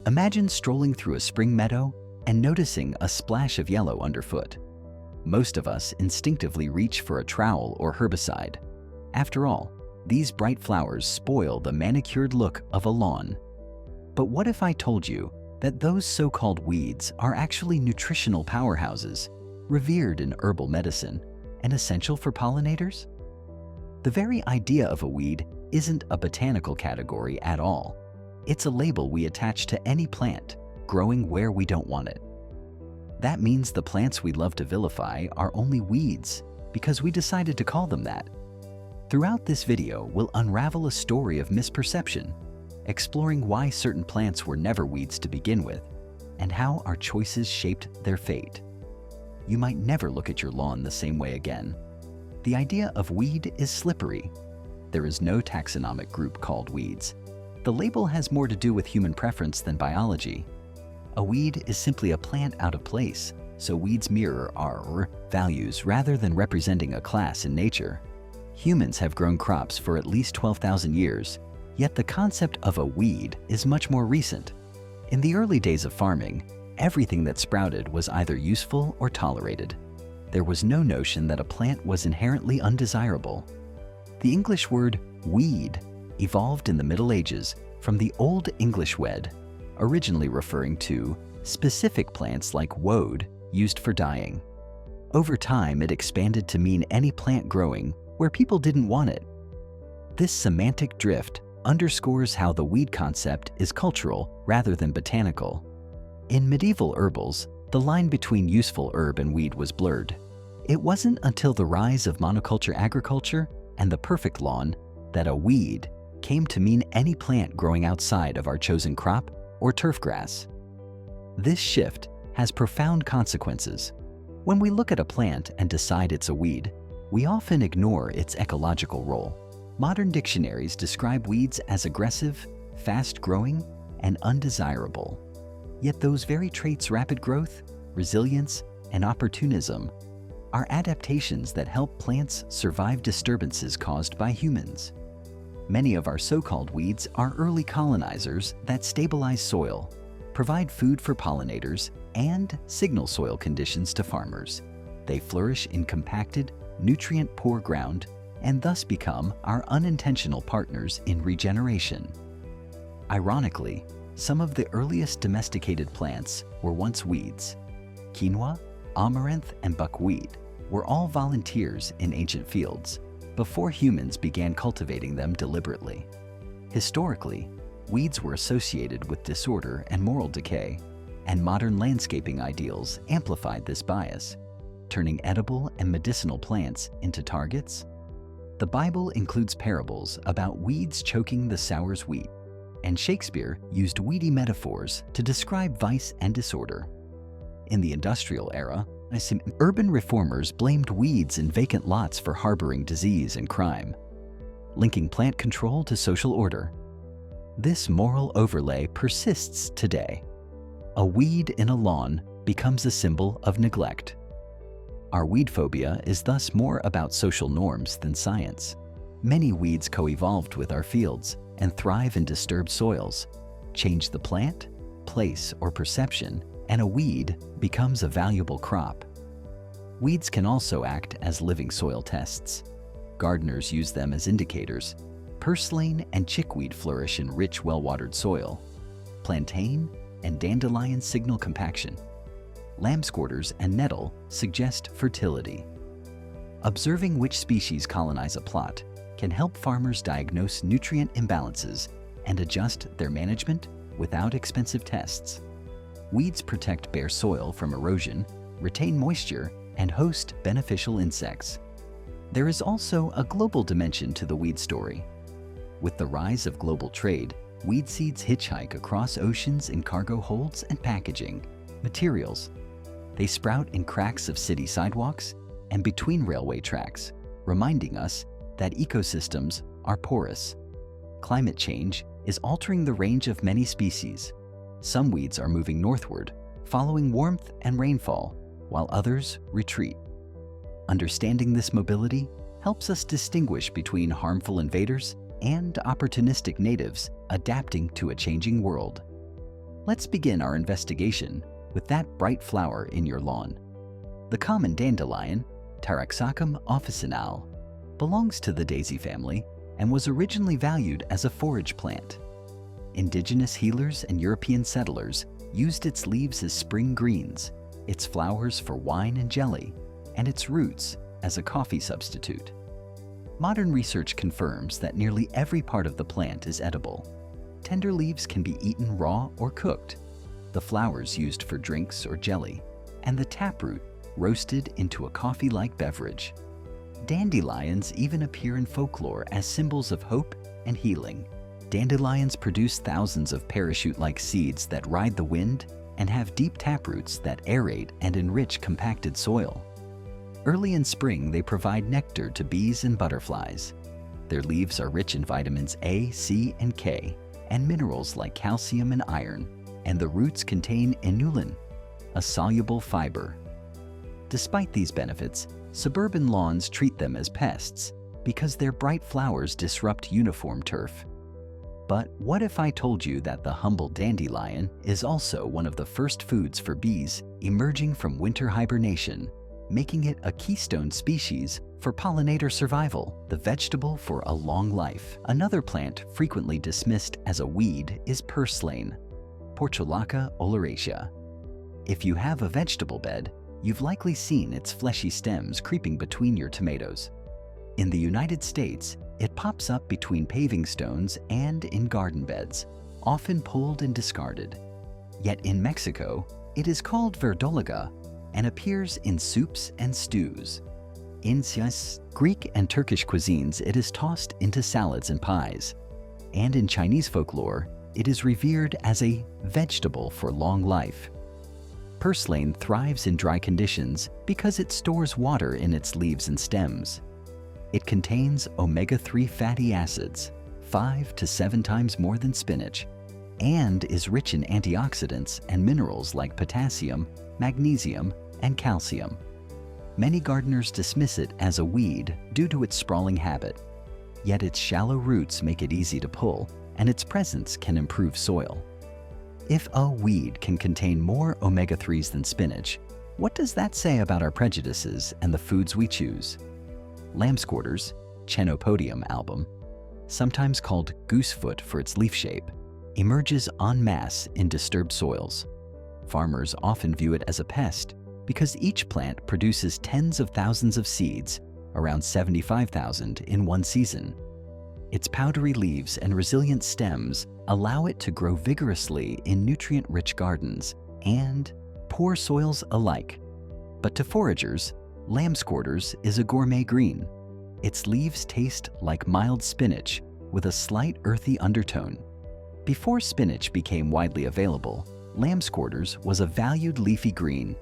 Imagine strolling through a spring meadow and noticing a splash of yellow underfoot. Most of us instinctively reach for a trowel or herbicide. After all, these bright flowers spoil the manicured look of a lawn. But what if I told you that those so-called weeds are actually nutritional powerhouses, revered in herbal medicine and essential for pollinators? The very idea of a weed isn't a botanical category at all. It's a label we attach to any plant growing where we don't want it. That means the plants we love to vilify are only weeds because we decided to call them that. Throughout this video, we'll unravel a story of misperception, exploring why certain plants were never weeds to begin with, and how our choices shaped their fate. You might never look at your lawn the same way again. The idea of weed is slippery. There is no taxonomic group called weeds. The label has more to do with human preference than biology. A weed is simply a plant out of place, so weeds mirror our values rather than representing a class in nature. Humans have grown crops for at least 12,000 years, yet the concept of a weed is much more recent. In the early days of farming, everything that sprouted was either useful or tolerated. There was no notion that a plant was inherently undesirable. The English word weed evolved in the Middle Ages from the Old English wed, originally referring to specific plants like woad used for dyeing. Over time, it expanded to mean any plant growing where people didn't want it. This semantic drift underscores how the weed concept is cultural rather than botanical. In medieval herbals, the line between useful herb and weed was blurred. It wasn't until the rise of monoculture agriculture and the perfect lawn that a weed came to mean any plant growing outside of our chosen crop or turf grass. This shift has profound consequences. When we look at a plant and decide it's a weed, we often ignore its ecological role. Modern dictionaries describe weeds as aggressive, fast-growing, and undesirable. Yet those very traits, rapid growth, resilience, and opportunism, are adaptations that help plants survive disturbances caused by humans. Many of our so-called weeds are early colonizers that stabilize soil, provide food for pollinators, and signal soil conditions to farmers. They flourish in compacted, nutrient-poor ground and thus become our unintentional partners in regeneration. Ironically, some of the earliest domesticated plants were once weeds. Quinoa, amaranth, and buckwheat were all volunteers in ancient fields before humans began cultivating them deliberately. Historically, weeds were associated with disorder and moral decay, and modern landscaping ideals amplified this bias, turning edible and medicinal plants into targets. The Bible includes parables about weeds choking the sower's wheat, and Shakespeare used weedy metaphors to describe vice and disorder. In the industrial era, urban reformers blamed weeds in vacant lots for harboring disease and crime, linking plant control to social order. This moral overlay persists today. A weed in a lawn becomes a symbol of neglect. Our weed phobia is thus more about social norms than science. Many weeds co-evolved with our fields and thrive in disturbed soils. Change the plant, place, or perception, and a weed becomes a valuable crop. Weeds can also act as living soil tests. Gardeners use them as indicators. Purslane and chickweed flourish in rich, well-watered soil. Plantain and dandelion signal compaction. Lambsquarters and nettle suggest fertility. Observing which species colonize a plot can help farmers diagnose nutrient imbalances and adjust their management without expensive tests. Weeds protect bare soil from erosion, retain moisture, and host beneficial insects. There is also a global dimension to the weed story. With the rise of global trade, weed seeds hitchhike across oceans in cargo holds and packaging materials. They sprout in cracks of city sidewalks and between railway tracks, reminding us that ecosystems are porous. Climate change is altering the range of many species. Some weeds are moving northward, following warmth and rainfall, while others retreat. Understanding this mobility helps us distinguish between harmful invaders and opportunistic natives adapting to a changing world. Let's begin our investigation with that bright flower in your lawn. The common dandelion, Taraxacum officinale, belongs to the daisy family and was originally valued as a forage plant. Indigenous healers and European settlers used its leaves as spring greens, its flowers for wine and jelly, and its roots as a coffee substitute. Modern research confirms that nearly every part of the plant is edible. Tender leaves can be eaten raw or cooked, the flowers used for drinks or jelly, and the taproot roasted into a coffee-like beverage. Dandelions even appear in folklore as symbols of hope and healing. Dandelions produce thousands of parachute-like seeds that ride the wind and have deep taproots that aerate and enrich compacted soil. Early in spring, they provide nectar to bees and butterflies. Their leaves are rich in vitamins A, C, and K, and minerals like calcium and iron, and the roots contain inulin, a soluble fiber. Despite these benefits, suburban lawns treat them as pests because their bright flowers disrupt uniform turf. But what if I told you that the humble dandelion is also one of the first foods for bees emerging from winter hibernation, making it a keystone species for pollinator survival, the vegetable for a long life? Another plant frequently dismissed as a weed is purslane, Portulaca oleracea. If you have a vegetable bed, you've likely seen its fleshy stems creeping between your tomatoes. In the United States, it pops up between paving stones and in garden beds, often pulled and discarded. Yet in Mexico, it is called verdolaga and appears in soups and stews. In Greek and Turkish cuisines, it is tossed into salads and pies. And in Chinese folklore, it is revered as a vegetable for long life. Purslane thrives in dry conditions because it stores water in its leaves and stems. It contains omega-3 fatty acids, 5 to 7 times more than spinach, and is rich in antioxidants and minerals like potassium, magnesium, and calcium. Many gardeners dismiss it as a weed due to its sprawling habit, yet its shallow roots make it easy to pull, and its presence can improve soil. If a weed can contain more omega-3s than spinach, what does that say about our prejudices and the foods we choose? Lambsquarters, Chenopodium album, sometimes called goosefoot for its leaf shape, emerges en masse in disturbed soils. Farmers often view it as a pest because each plant produces tens of thousands of seeds, around 75,000 in one season. Its powdery leaves and resilient stems allow it to grow vigorously in nutrient-rich gardens and poor soils alike. But to foragers, lambsquarters is a gourmet green. Its leaves taste like mild spinach with a slight earthy undertone. Before spinach became widely available, lambsquarters was a valued leafy green.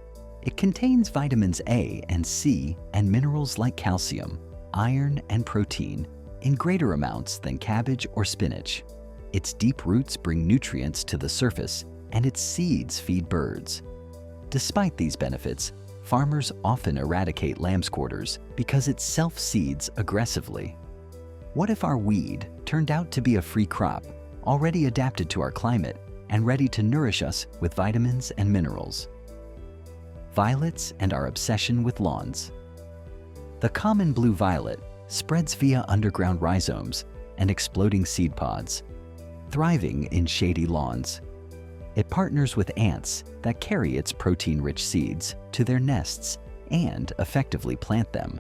It contains vitamins A and C and minerals like calcium, iron, and protein in greater amounts than cabbage or spinach. Its deep roots bring nutrients to the surface, and its seeds feed birds. Despite these benefits, farmers often eradicate lambsquarters because it self-seeds aggressively. What if our weed turned out to be a free crop, already adapted to our climate and ready to nourish us with vitamins and minerals? Violets and our obsession with lawns. The common blue violet spreads via underground rhizomes and exploding seed pods, thriving in shady lawns. It partners with ants that carry its protein-rich seeds to their nests and effectively plant them.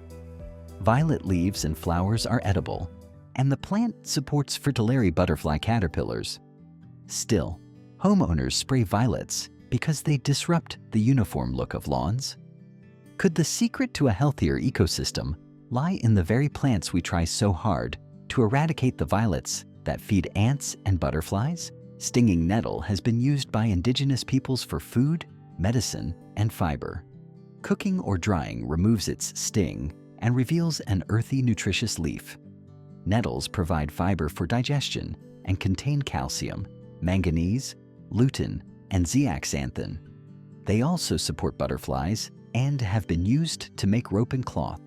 Violet leaves and flowers are edible, and the plant supports fritillary butterfly caterpillars. Still, homeowners spray violets because they disrupt the uniform look of lawns. Could the secret to a healthier ecosystem lie in the very plants we try so hard to eradicate the violets that feed ants and butterflies? Stinging nettle has been used by indigenous peoples for food, medicine, and fiber. Cooking or drying removes its sting and reveals an earthy, nutritious leaf. Nettles provide fiber for digestion and contain calcium, manganese, lutein, and zeaxanthin. They also support butterflies and have been used to make rope and cloth.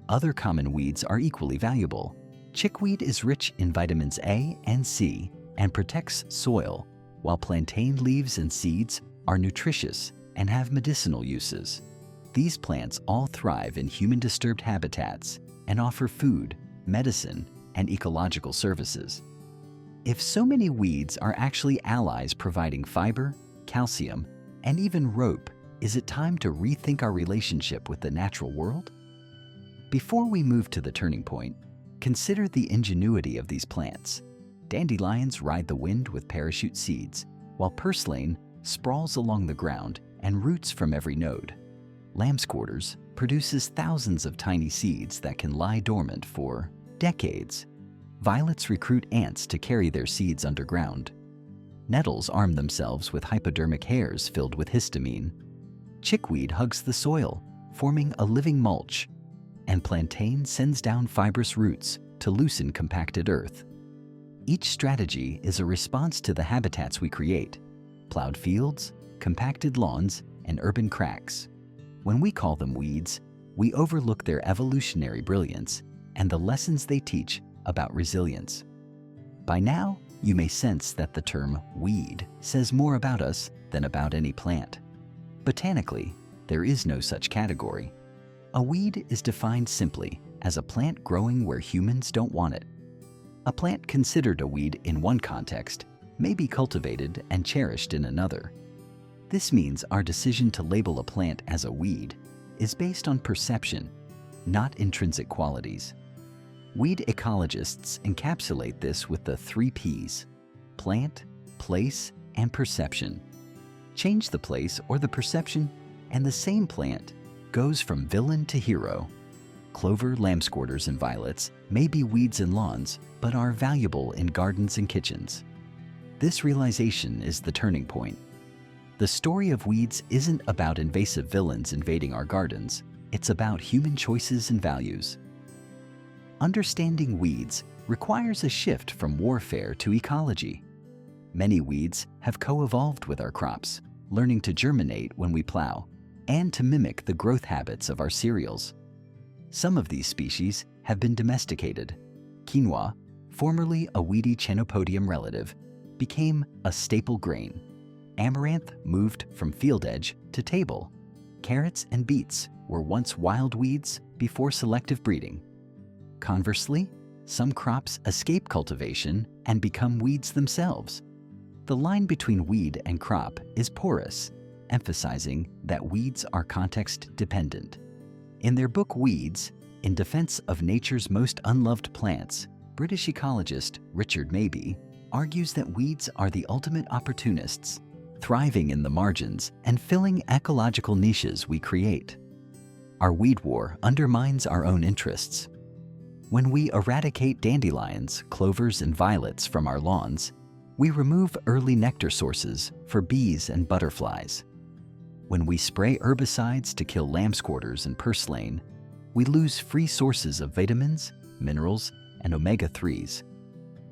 Other common weeds are equally valuable. Chickweed is rich in vitamins A and C and protects soil, while plantain leaves and seeds are nutritious and have medicinal uses. These plants all thrive in human-disturbed habitats and offer food, medicine, and ecological services. If so many weeds are actually allies providing fiber, calcium, and even rope, is it time to rethink our relationship with the natural world? Before we move to the turning point, consider the ingenuity of these plants. Dandelions ride the wind with parachute seeds, while purslane sprawls along the ground and roots from every node. Lambsquarters produces thousands of tiny seeds that can lie dormant for decades. Violets recruit ants to carry their seeds underground. Nettles arm themselves with hypodermic hairs filled with histamine. Chickweed hugs the soil, forming a living mulch, and plantain sends down fibrous roots to loosen compacted earth. Each strategy is a response to the habitats we create: plowed fields, compacted lawns, and urban cracks. When we call them weeds, we overlook their evolutionary brilliance and the lessons they teach about resilience. By now, you may sense that the term weed says more about us than about any plant. Botanically, there is no such category. A weed is defined simply as a plant growing where humans don't want it. A plant considered a weed in one context may be cultivated and cherished in another. This means our decision to label a plant as a weed is based on perception, not intrinsic qualities. Weed ecologists encapsulate this with the 3 Ps: plant, place, and perception. Change the place or the perception, and the same plant goes from villain to hero. Clover, lambsquarters, and violets may be weeds in lawns, but are valuable in gardens and kitchens. This realization is the turning point. The story of weeds isn't about invasive villains invading our gardens. It's about human choices and values. Understanding weeds requires a shift from warfare to ecology. Many weeds have co-evolved with our crops, learning to germinate when we plow and to mimic the growth habits of our cereals. Some of these species have been domesticated. Quinoa, formerly a weedy Chenopodium relative, became a staple grain. Amaranth moved from field edge to table. Carrots and beets were once wild weeds before selective breeding. Conversely, some crops escape cultivation and become weeds themselves. The line between weed and crop is porous, emphasizing that weeds are context-dependent. In their book Weeds, In Defense of Nature's Most Unloved Plants, British ecologist Richard Mabey argues that weeds are the ultimate opportunists, thriving in the margins and filling ecological niches we create. Our weed war undermines our own interests. When we eradicate dandelions, clovers, and violets from our lawns, we remove early nectar sources for bees and butterflies. When we spray herbicides to kill lambsquarters and purslane, we lose free sources of vitamins, minerals, and omega-3s.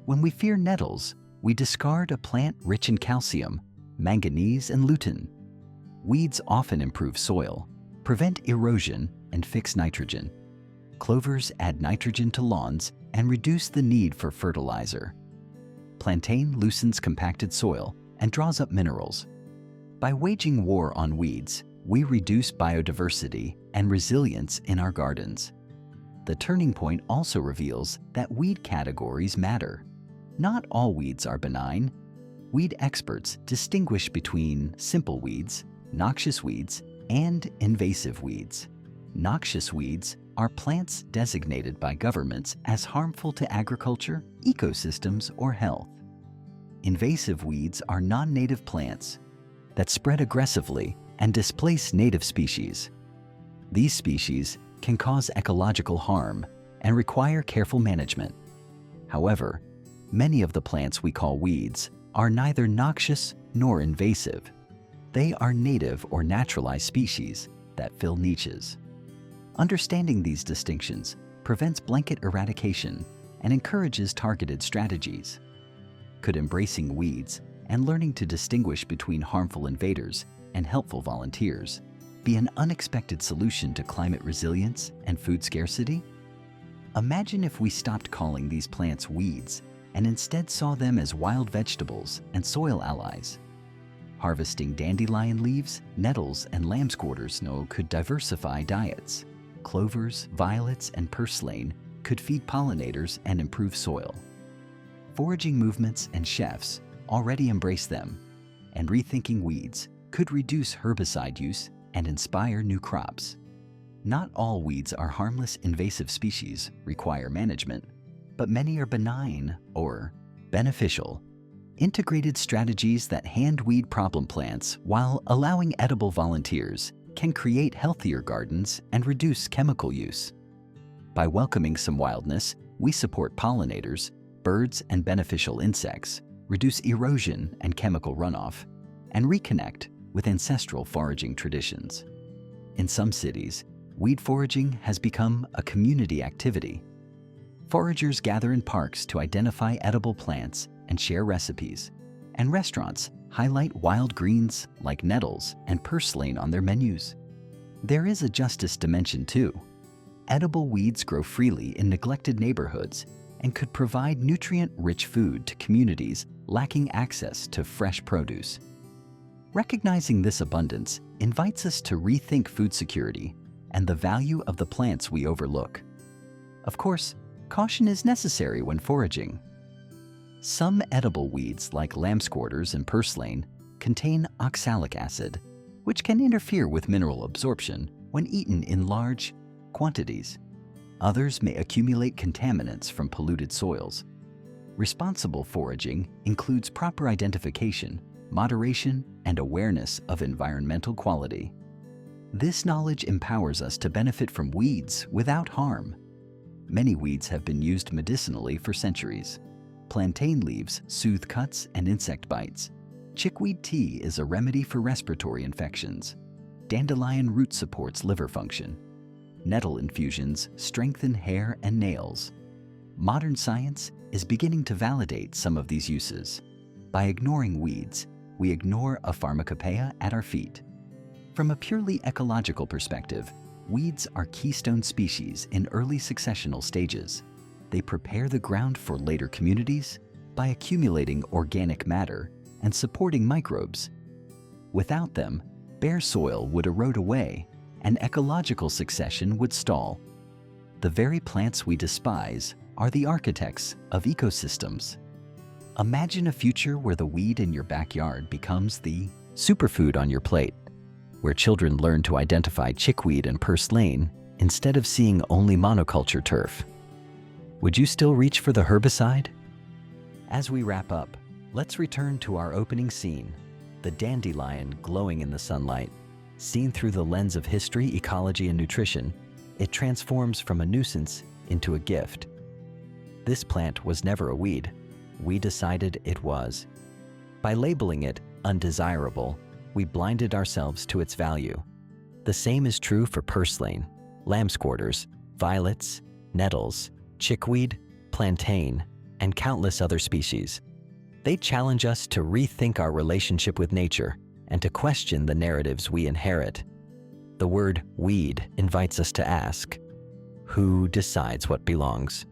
When we fear nettles, we discard a plant rich in calcium, manganese, and lutein. Weeds often improve soil, prevent erosion, and fix nitrogen. Clovers add nitrogen to lawns and reduce the need for fertilizer. Plantain loosens compacted soil and draws up minerals. By waging war on weeds, we reduce biodiversity and resilience in our gardens. The turning point also reveals that weed categories matter. Not all weeds are benign. Weed experts distinguish between simple weeds, noxious weeds, and invasive weeds. Noxious weeds are plants designated by governments as harmful to agriculture, ecosystems, or health. Invasive weeds are non-native plants that spread aggressively and displace native species. These species can cause ecological harm and require careful management. However, many of the plants we call weeds are neither noxious nor invasive. They are native or naturalized species that fill niches. Understanding these distinctions prevents blanket eradication and encourages targeted strategies. Could embracing weeds and learning to distinguish between harmful invaders and helpful volunteers be an unexpected solution to climate resilience and food scarcity? Imagine if we stopped calling these plants weeds and instead saw them as wild vegetables and soil allies. Harvesting dandelion leaves, nettles, and lambsquarters could diversify diets. Clovers, violets, and purslane could feed pollinators and improve soil. Foraging movements and chefs already embrace them, and rethinking weeds could reduce herbicide use and inspire new crops. Not all weeds are harmless invasive species require management, but many are benign or beneficial. Integrated strategies that hand weed problem plants while allowing edible volunteers can create healthier gardens and reduce chemical use. By welcoming some wildness, we support pollinators, birds, and beneficial insects, reduce erosion and chemical runoff, and reconnect with ancestral foraging traditions. In some cities, weed foraging has become a community activity. Foragers gather in parks to identify edible plants and share recipes, and restaurants highlight wild greens like nettles and purslane on their menus. There is a justice dimension too. Edible weeds grow freely in neglected neighborhoods and could provide nutrient-rich food to communities lacking access to fresh produce. Recognizing this abundance invites us to rethink food security and the value of the plants we overlook. Of course, caution is necessary when foraging. Some edible weeds like lambsquarters and purslane contain oxalic acid, which can interfere with mineral absorption when eaten in large quantities. Others may accumulate contaminants from polluted soils. Responsible foraging includes proper identification, moderation, and awareness of environmental quality. This knowledge empowers us to benefit from weeds without harm. Many weeds have been used medicinally for centuries. Plantain leaves soothe cuts and insect bites. Chickweed tea is a remedy for respiratory infections. Dandelion root supports liver function. Nettle infusions strengthen hair and nails. Modern science is beginning to validate some of these uses. By ignoring weeds, we ignore a pharmacopoeia at our feet. From a purely ecological perspective, weeds are keystone species in early successional stages. They prepare the ground for later communities by accumulating organic matter and supporting microbes. Without them, bare soil would erode away and ecological succession would stall. The very plants we despise are the architects of ecosystems. Imagine a future where the weed in your backyard becomes the superfood on your plate, where children learn to identify chickweed and purslane instead of seeing only monoculture turf. Would you still reach for the herbicide? As we wrap up, let's return to our opening scene, the dandelion glowing in the sunlight. Seen through the lens of history, ecology, and nutrition, it transforms from a nuisance into a gift. This plant was never a weed. We decided it was. By labeling it undesirable, we blinded ourselves to its value. The same is true for purslane, lambsquarters, violets, nettles, chickweed, plantain, and countless other species. They challenge us to rethink our relationship with nature and to question the narratives we inherit. The word weed invites us to ask, who decides what belongs?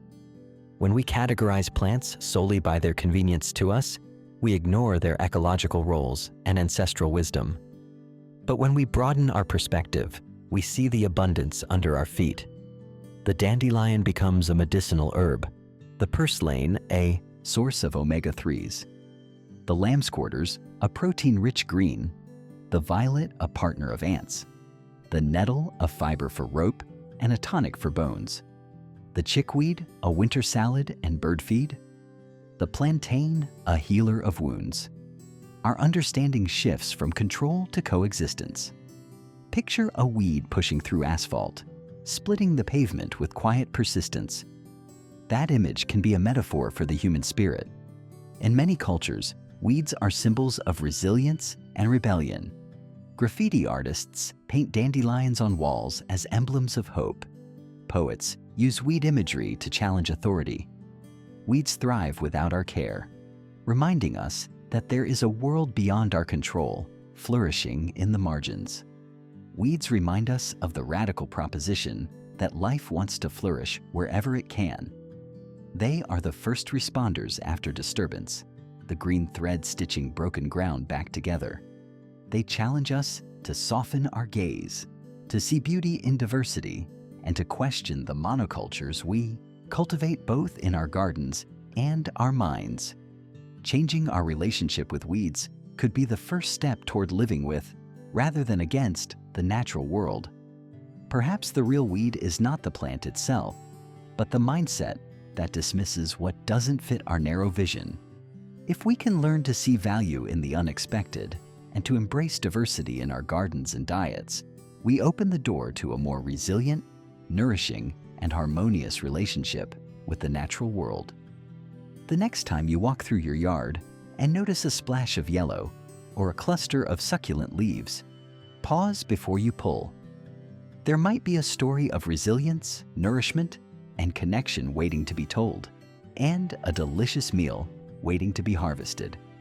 When we categorize plants solely by their convenience to us, we ignore their ecological roles and ancestral wisdom. But when we broaden our perspective, we see the abundance under our feet. The dandelion becomes a medicinal herb, the purslane a source of omega-3s, the lambsquarters a protein-rich green, the violet a partner of ants, the nettle a fiber for rope and a tonic for bones, the chickweed a winter salad and bird feed, the plantain a healer of wounds. Our understanding shifts from control to coexistence. Picture a weed pushing through asphalt, splitting the pavement with quiet persistence. That image can be a metaphor for the human spirit. In many cultures, weeds are symbols of resilience and rebellion. Graffiti artists paint dandelions on walls as emblems of hope. Poets use weed imagery to challenge authority. Weeds thrive without our care, reminding us that there is a world beyond our control, flourishing in the margins. Weeds remind us of the radical proposition that life wants to flourish wherever it can. They are the first responders after disturbance, the green thread stitching broken ground back together. They challenge us to soften our gaze, to see beauty in diversity, and to question the monocultures we cultivate both in our gardens and our minds. Changing our relationship with weeds could be the first step toward living with, rather than against, the natural world. Perhaps the real weed is not the plant itself, but the mindset that dismisses what doesn't fit our narrow vision. If we can learn to see value in the unexpected and to embrace diversity in our gardens and diets, we open the door to a more resilient, nourishing, and harmonious relationship with the natural world. The next time you walk through your yard and notice a splash of yellow or a cluster of succulent leaves, pause before you pull. There might be a story of resilience, nourishment, and connection waiting to be told, and a delicious meal waiting to be harvested.